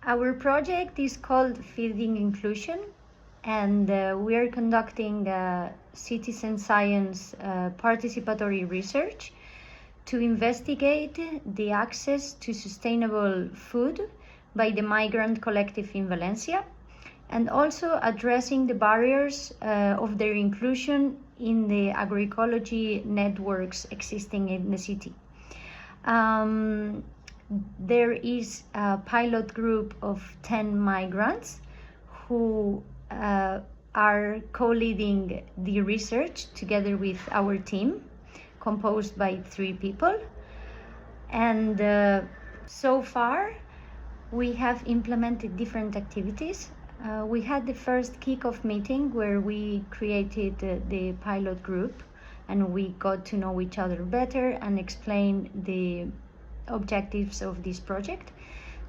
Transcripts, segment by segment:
Our project is called Feeding Inclusion, and we are conducting citizen science participatory research to investigate the access to sustainable food by the migrant collective in Valencia, and also addressing the barriers of their inclusion in the agroecology networks existing in the city. There is a pilot group of 10 migrants who are co-leading the research together with our team, composed by 3 people. And so far, we have implemented different activities. We had the first kick-off meeting where we created the pilot group, and we got to know each other better and explain the objectives of this project.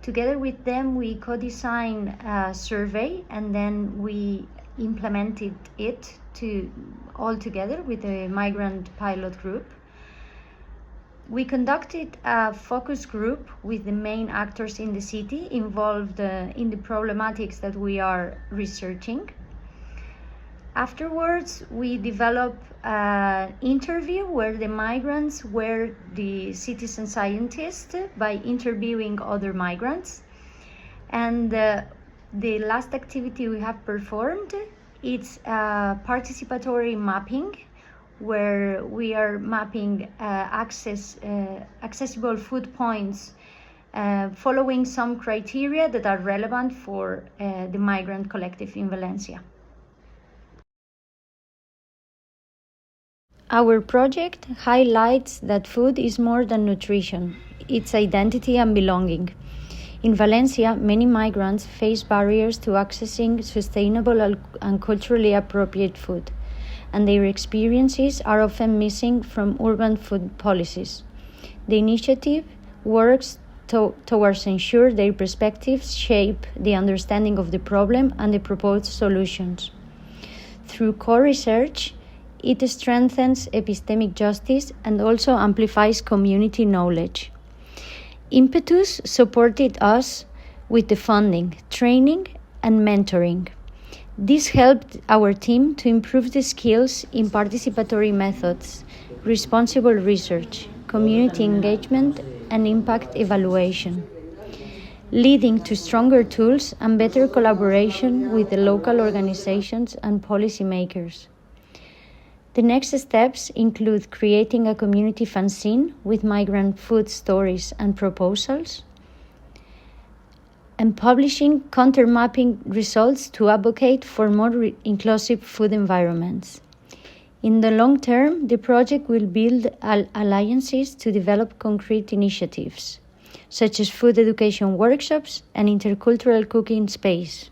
Together with them, we co-designed a survey, and then we implemented it all together with the migrant pilot group. We conducted a focus group with the main actors in the city involved in the problematics that we are researching. Afterwards, we developed an interview where the migrants were the citizen scientists by interviewing other migrants. And the last activity we have performed, it's participatory mapping, where we are mapping accessible food points following some criteria that are relevant for the migrant collective in Valencia. Our project highlights that food is more than nutrition, it's identity and belonging. In Valencia, many migrants face barriers to accessing sustainable and culturally appropriate food, and their experiences are often missing from urban food policies. The initiative works towards ensure their perspectives shape the understanding of the problem and the proposed solutions. Through core research, it strengthens epistemic justice and also amplifies community knowledge. Impetus supported us with the funding, training, and mentoring. This helped our team to improve the skills in participatory methods, responsible research, community engagement, and impact evaluation, leading to stronger tools and better collaboration with the local organizations and policymakers. The next steps include creating a community fanzine with migrant food stories and proposals, and publishing counter-mapping results to advocate for more inclusive food environments. In the long term, the project will build alliances to develop concrete initiatives, such as food education workshops and intercultural cooking space.